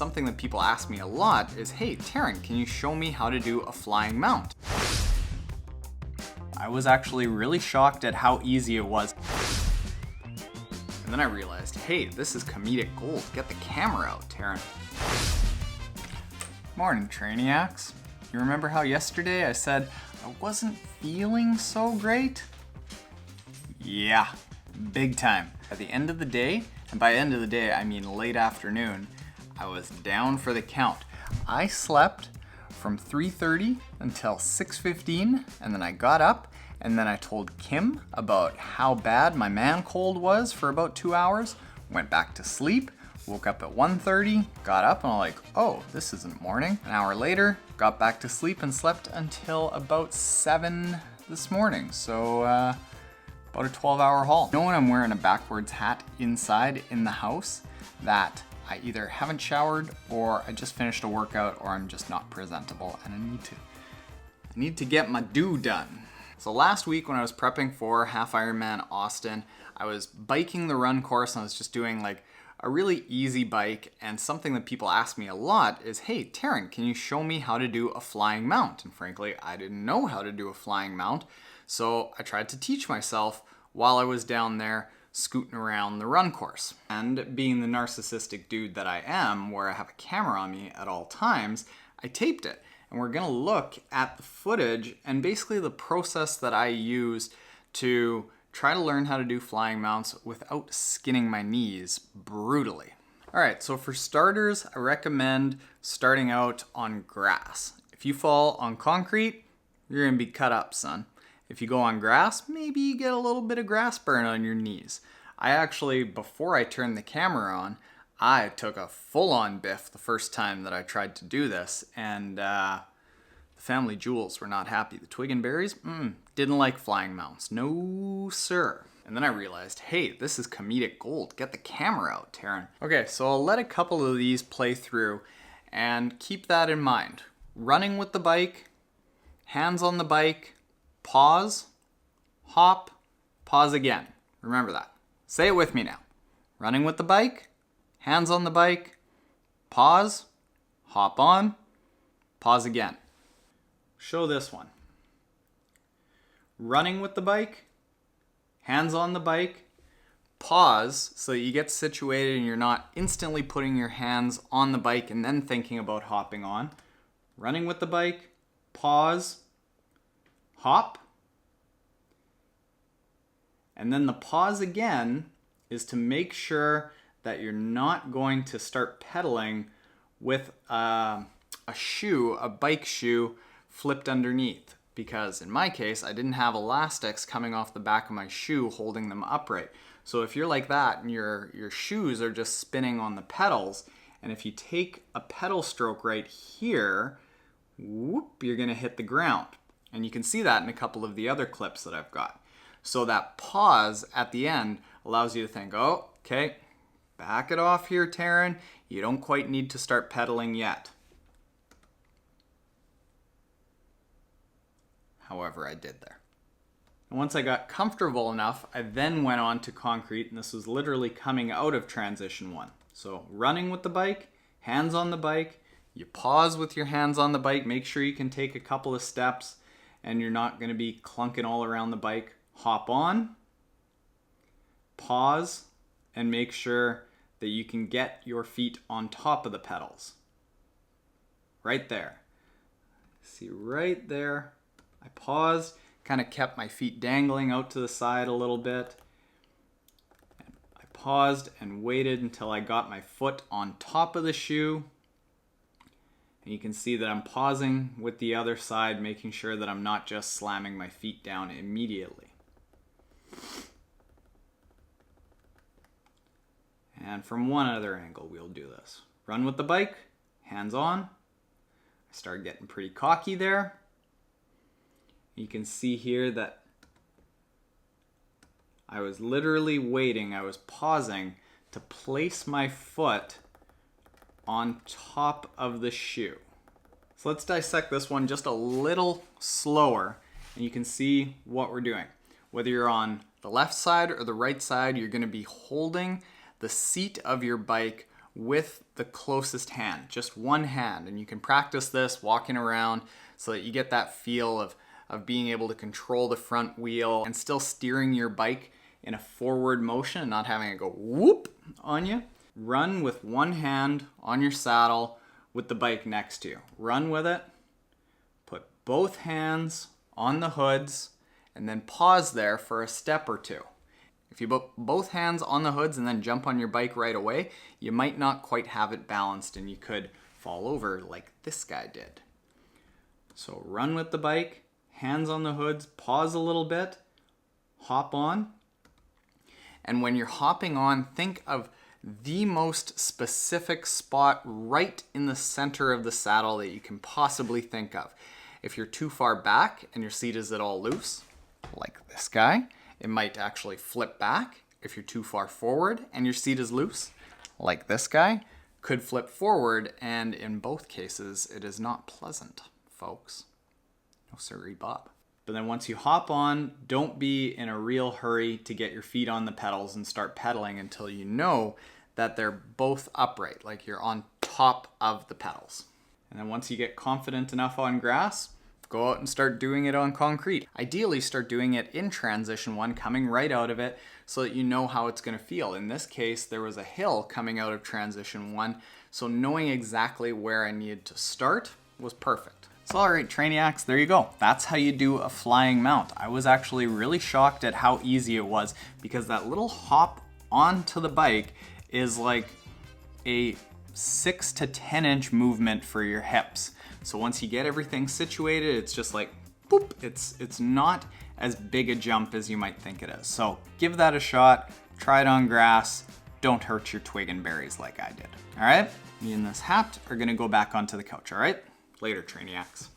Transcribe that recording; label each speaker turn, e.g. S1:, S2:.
S1: something that people ask me a lot is, hey, Taren, can you show me how to do a flying mount? I was actually really shocked at how easy it was. And then I realized, hey, this is comedic gold. Get the camera out, Taren. Morning, Trainiacs. You remember how yesterday I said I wasn't feeling so great? Yeah, big time. At the end of the day, and by end of the day I mean late afternoon, I was down for the count. I slept from 3:30 until 6:15, and then I got up and then I told Kim about how bad my man cold was for about 2 hours, went back to sleep, woke up at 1:30, got up and I'm like, oh, this isn't morning. An hour later, got back to sleep and slept until about 7 this morning. So about a 12-hour haul. You know when I'm wearing a backwards hat inside in the house that I either haven't showered or I just finished a workout or I'm just not presentable and I need to get my do done. So last week when I was prepping for Half Ironman Austin, I was biking the run course and I was just doing like a really easy bike, and something that people ask me a lot is, hey, Taren, can you show me how to do a flying mount? And frankly, I didn't know how to do a flying mount, so I tried to teach myself while I was down there scooting around the run course. And being the narcissistic dude that I am, where I have a camera on me at all times, I taped it. And we're gonna look at the footage and basically the process that I used to try to learn how to do flying mounts without skinning my knees brutally. All right, so for starters, I recommend starting out on grass. If you fall on concrete, you're gonna be cut up, son. If you go on grass, maybe you get a little bit of grass burn on your knees. I actually, before I turned the camera on, I took a full-on biff the first time that I tried to do this, and the family jewels were not happy. The twig and berries, didn't like flying mounts. No, sir. And then I realized, hey, this is comedic gold. Get the camera out, Taren. Okay, so I'll let a couple of these play through and keep that in mind. Running with the bike, hands on the bike, pause, hop, pause again. Remember that. Say it with me now. Running with the bike, hands on the bike, pause, hop on, pause again. Show this one. Running with the bike, hands on the bike, pause so that you get situated and you're not instantly putting your hands on the bike and then thinking about hopping on. Running with the bike, pause, hop, and then the pause again is to make sure that you're not going to start pedaling with a shoe, a bike shoe, flipped underneath. Because in my case, I didn't have elastics coming off the back of my shoe holding them upright. So if you're like that and your shoes are just spinning on the pedals, and if you take a pedal stroke right here, whoop, you're gonna hit the ground. And you can see that in a couple of the other clips that I've got. So that pause at the end allows you to think, oh, okay, back it off here, Taren. You don't quite need to start pedaling yet. However, I did there. And once I got comfortable enough, I then went on to concrete, and this was literally coming out of transition one. So running with the bike, hands on the bike, you pause with your hands on the bike, make sure you can take a couple of steps and you're not gonna be clunking all around the bike. Hop on, pause, and make sure that you can get your feet on top of the pedals. Right there. See right there. I paused, kind of kept my feet dangling out to the side a little bit. I paused and waited until I got my foot on top of the shoe. And you can see that I'm pausing with the other side, making sure that I'm not just slamming my feet down immediately. And from one other angle, we'll do this. Run with the bike, hands on. I started getting pretty cocky there. You can see here that I was literally waiting, I was pausing to place my foot on top of the shoe. So let's dissect this one just a little slower and you can see what we're doing. Whether you're on the left side or the right side, you're going to be holding the seat of your bike with the closest hand, just one hand. And you can practice this walking around so that you get that feel of being able to control the front wheel and still steering your bike in a forward motion and not having it go whoop on you. Run with one hand on your saddle with the bike next to you. Run with it, put both hands on the hoods, and then pause there for a step or two. If you put both hands on the hoods and then jump on your bike right away, you might not quite have it balanced and you could fall over like this guy did. So run with the bike, hands on the hoods, pause a little bit, hop on. And when you're hopping on, think of the most specific spot right in the center of the saddle that you can possibly think of. If you're too far back and your seat is at all loose, like this guy, it might actually flip back. If you're too far forward and your seat is loose, like this guy, could flip forward, and in both cases, it is not pleasant, folks. No siree, Bob. But then once you hop on, don't be in a real hurry to get your feet on the pedals and start pedaling until you know that they're both upright, like you're on top of the pedals. And then once you get confident enough on grass, go out and start doing it on concrete. Ideally, start doing it in transition one, coming right out of it so that you know how it's going to feel. In this case, there was a hill coming out of transition one, so knowing exactly where I needed to start was perfect. So all right, Trainiacs, there you go. That's how you do a flying mount. I was actually really shocked at how easy it was because that little hop onto the bike is like a 6 to 10 inch movement for your hips. So once you get everything situated, it's just like, boop, it's not as big a jump as you might think it is. So give that a shot, try it on grass, don't hurt your twig and berries like I did. All right, me and this hat are gonna go back onto the couch, all right? Later, Trainiacs.